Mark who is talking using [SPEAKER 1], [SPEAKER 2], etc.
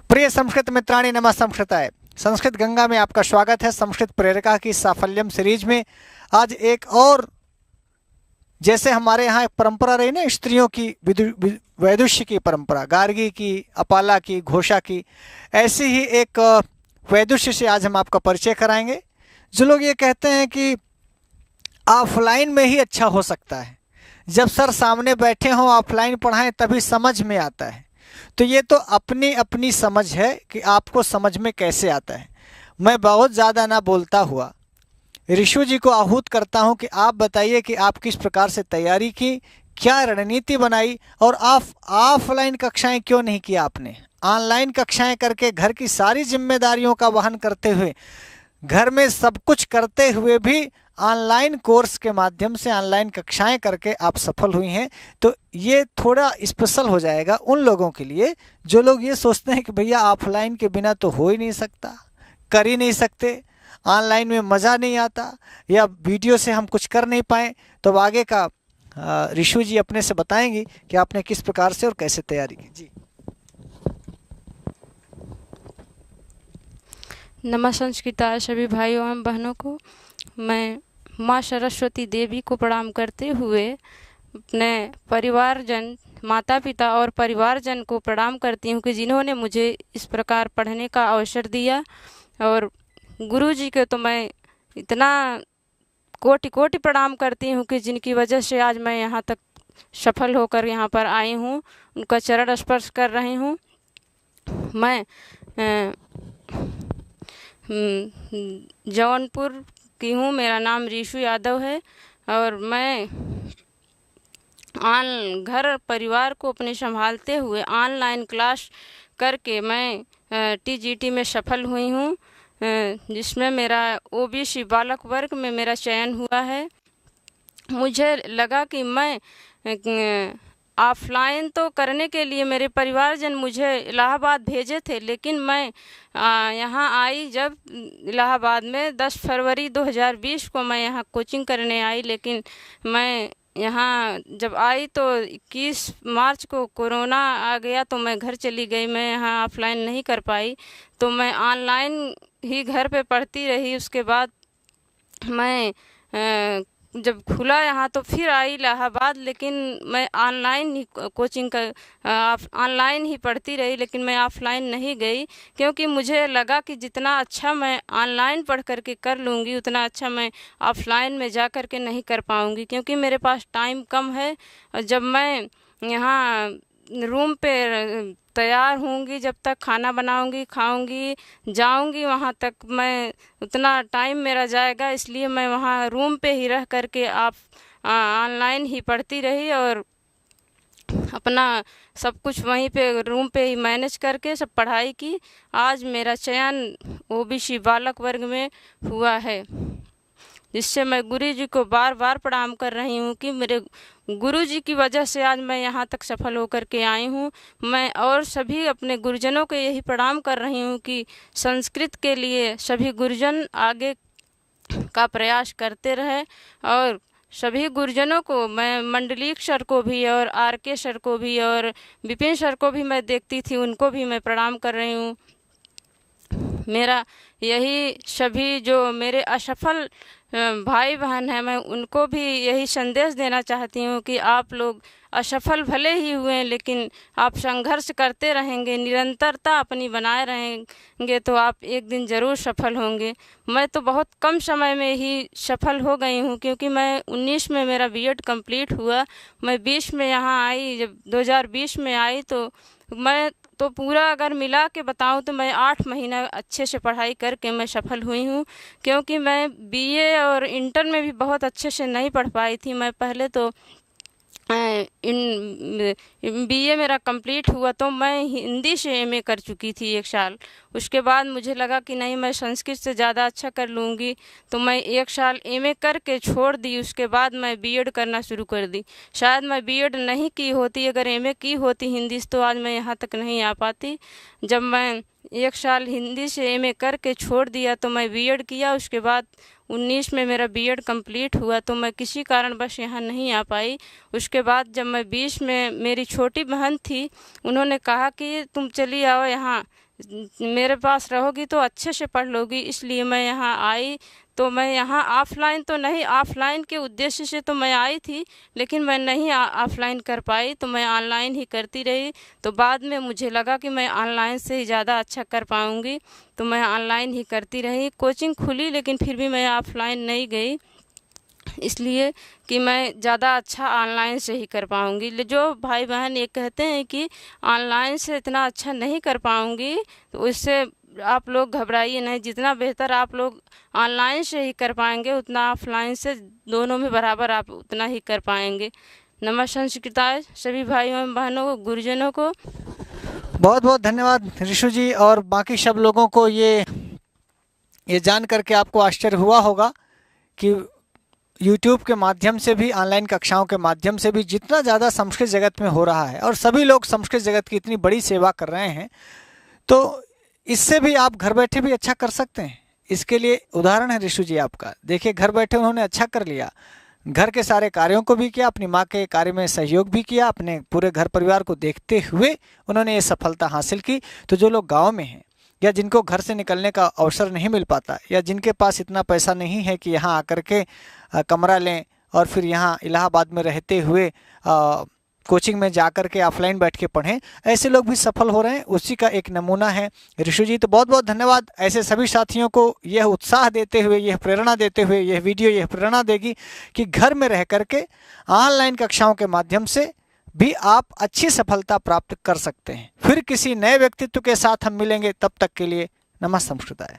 [SPEAKER 1] प्रिय संस्कृत मित्राणि नमः संस्कृताय। संस्कृत गंगा में आपका स्वागत है। संस्कृत प्रेरिका की साफल्यम सीरीज में आज एक और, जैसे हमारे यहाँ एक परंपरा रही ना स्त्रियों की, वैदुष्य की परंपरा, गार्गी की, अपाला की, घोषा की, ऐसी ही एक वैदुष्य से आज हम आपका परिचय कराएंगे। जो लोग ये कहते हैं कि ऑफलाइन में ही अच्छा हो सकता है, जब सर सामने बैठे हों ऑफलाइन पढ़ाएं तभी समझ में आता है, तो ये तो अपनी अपनी समझ है कि आपको समझ में कैसे आता है। मैं बहुत ज़्यादा ना बोलता हुआ ऋषु जी को आहूत करता हूं कि आप बताइए कि आप किस प्रकार से तैयारी की, क्या रणनीति बनाई और ऑफलाइन कक्षाएं क्यों नहीं किया आपने। ऑनलाइन कक्षाएं करके घर की सारी जिम्मेदारियों का वहन करते हुए, घर में सब कुछ करते हुए भी ऑनलाइन कोर्स के माध्यम से ऑनलाइन कक्षाएं करके आप सफल हुई हैं। तो ये थोड़ा स्पेशल हो जाएगा उन लोगों के लिए जो लोग ये सोचते हैं कि भैया ऑफलाइन के बिना तो हो ही नहीं सकता, कर ही नहीं सकते, ऑनलाइन में मज़ा नहीं आता, या वीडियो से हम कुछ कर नहीं पाए। तो आगे का ऋषु जी अपने से बताएंगी कि आपने किस प्रकार से और कैसे तैयारी की। जी
[SPEAKER 2] नमः संस्कृताय सभी भाइयों एवं बहनों को मैं माँ सरस्वती देवी को प्रणाम करते हुए अपने परिवारजन, माता पिता और परिवारजन को प्रणाम करती हूँ कि जिन्होंने मुझे इस प्रकार पढ़ने का अवसर दिया। और गुरु जी के तो मैं इतना कोटि कोटि प्रणाम करती हूँ कि जिनकी वजह से आज मैं यहाँ तक सफल होकर यहाँ पर आई हूँ, उनका चरण स्पर्श कर रही हूँ। मैं जौनपुर की हूँ, मेरा नाम ऋषु यादव है और मैं घर परिवार को अपने संभालते हुए ऑनलाइन क्लास करके मैं टीजीटी में सफल हुई हूँ, जिसमें मेरा ओबीसी बालक वर्ग में मेरा चयन हुआ है। मुझे लगा कि मैं ऑफलाइन तो करने के लिए मेरे परिवारजन मुझे इलाहाबाद भेजे थे, लेकिन मैं यहाँ आई जब इलाहाबाद में 10 फरवरी 2020 को मैं यहाँ कोचिंग करने आई। लेकिन मैं यहाँ जब आई तो 21 मार्च को कोरोना आ गया, तो मैं घर चली गई, मैं यहाँ ऑफलाइन नहीं कर पाई, तो मैं ऑनलाइन ही घर पे पढ़ती रही। उसके बाद मैं जब खुला यहाँ तो फिर आई इलाहाबाद, लेकिन मैं ऑनलाइन ही कोचिंग का ऑनलाइन ही पढ़ती रही, लेकिन मैं ऑफलाइन नहीं गई, क्योंकि मुझे लगा कि जितना अच्छा मैं ऑनलाइन पढ़ करके कर लूँगी उतना अच्छा मैं ऑफलाइन में जा कर के नहीं कर पाऊँगी, क्योंकि मेरे पास टाइम कम है। जब मैं यहाँ रूम पे तैयार होंगी, जब तक खाना बनाऊंगी, खाऊंगी, जाऊंगी वहाँ तक, मैं उतना टाइम मेरा जाएगा, इसलिए मैं वहाँ रूम पे ही रह करके आप ऑनलाइन ही पढ़ती रही और अपना सब कुछ वहीं पे रूम पे ही मैनेज करके सब पढ़ाई की। आज मेरा चयन ओबीसी बालक वर्ग में हुआ है, जिससे मैं गुरु जी को बार बार प्रणाम कर रही हूँ कि मेरे गुरु जी की वजह से आज मैं यहाँ तक सफल होकर के आई हूँ। मैं और सभी अपने गुरुजनों को यही प्रणाम कर रही हूँ कि संस्कृत के लिए सभी गुरुजन आगे का प्रयास करते रहे। और सभी गुरुजनों को मैं, मंडलीक सर को भी और आरके सर को भी और विपिन सर को भी मैं देखती थी, उनको भी मैं प्रणाम कर रही हूँ। मेरा यही सभी जो मेरे असफल भाई बहन हैं, मैं उनको भी यही संदेश देना चाहती हूँ कि आप लोग असफल भले ही हुए, लेकिन आप संघर्ष करते रहेंगे, निरंतरता अपनी बनाए रहेंगे, तो आप एक दिन ज़रूर सफल होंगे। मैं तो बहुत कम समय में ही सफल हो गई हूँ, क्योंकि मैं 19 में मेरा बीएड कंप्लीट हुआ, मैं 20 में यहाँ आई, जब 2020 में आई तो मैं तो पूरा अगर मिला के बताऊं तो मैं 8 महीना अच्छे से पढ़ाई करके मैं सफल हुई हूँ, क्योंकि मैं बीए और इंटर में भी बहुत अच्छे से नहीं पढ़ पाई थी। मैं पहले तो बीए मेरा कंप्लीट हुआ तो मैं हिंदी से एमए कर चुकी थी 1 साल। उसके बाद मुझे लगा कि नहीं, मैं संस्कृत से ज़्यादा अच्छा कर लूँगी, तो मैं 1 साल एमए करके छोड़ दी। उसके बाद मैं बीएड करना शुरू कर दी। शायद मैं बीएड नहीं की होती, अगर एमए की होती हिंदी से, तो आज मैं यहाँ तक नहीं आ पाती। जब मैं 1 साल हिंदी से एमए करके छोड़ दिया तो मैं बीएड किया। उसके बाद 19 में मेरा बीएड कंप्लीट हुआ, तो मैं किसी कारणवश यहाँ नहीं आ पाई। उसके बाद जब मैं 20 में, मेरी छोटी बहन थी, उन्होंने कहा कि तुम चली आओ यहाँ, मेरे पास रहोगी तो अच्छे से पढ़ लोगी, इसलिए मैं यहाँ आई। तो मैं यहाँ ऑफलाइन तो नहीं, ऑफलाइन के उद्देश्य से तो मैं आई थी, लेकिन मैं नहीं ऑफलाइन कर पाई, तो मैं ऑनलाइन ही करती रही। तो बाद में मुझे लगा कि मैं ऑनलाइन से ही ज़्यादा अच्छा कर पाऊँगी, तो मैं ऑनलाइन ही करती रही। कोचिंग खुली लेकिन फिर भी मैं ऑफलाइन नहीं गई, इसलिए कि मैं ज़्यादा अच्छा ऑनलाइन से ही कर पाऊँगी। जो भाई बहन ये कहते हैं कि ऑनलाइन से इतना अच्छा नहीं कर पाऊँगी, तो उससे आप लोग घबराइए नहीं। जितना बेहतर आप लोग ऑनलाइन से ही कर पाएंगे, उतना ऑफलाइन से दोनों में बराबर आप उतना ही कर पाएंगे। नमस्कार संस्कृताय सभी भाइयों एवं बहनों को, गुरुजनों को
[SPEAKER 1] बहुत बहुत धन्यवाद ऋषु जी। और बाकी सब लोगों को ये जान करके आपको आश्चर्य हुआ होगा कि YouTube के माध्यम से भी, ऑनलाइन कक्षाओं के माध्यम से भी जितना ज़्यादा संस्कृत जगत में हो रहा है और सभी लोग संस्कृत जगत की इतनी बड़ी सेवा कर रहे हैं, तो इससे भी आप घर बैठे भी अच्छा कर सकते हैं। इसके लिए उदाहरण है ऋषु जी आपका। देखिए, घर बैठे उन्होंने अच्छा कर लिया, घर के सारे कार्यों को भी किया, अपनी माँ के कार्य में सहयोग भी किया, अपने पूरे घर परिवार को देखते हुए उन्होंने ये सफलता हासिल की। तो जो लोग गाँव में हैं या जिनको घर से निकलने का अवसर नहीं मिल पाता, या जिनके पास इतना पैसा नहीं है कि यहाँ आकर के कमरा लें और फिर यहाँ इलाहाबाद में रहते हुए कोचिंग में जाकर के ऑफलाइन बैठ के पढ़ें, ऐसे लोग भी सफल हो रहे हैं। उसी का एक नमूना है ऋषु जी। तो बहुत बहुत धन्यवाद। ऐसे सभी साथियों को यह उत्साह देते हुए, यह प्रेरणा देते हुए, यह वीडियो यह प्रेरणा देगी कि घर में रह करके ऑनलाइन कक्षाओं के माध्यम से भी आप अच्छी सफलता प्राप्त कर सकते हैं। फिर किसी नए व्यक्तित्व के साथ हम मिलेंगे, तब तक के लिए नमस्ते संस्कृताय।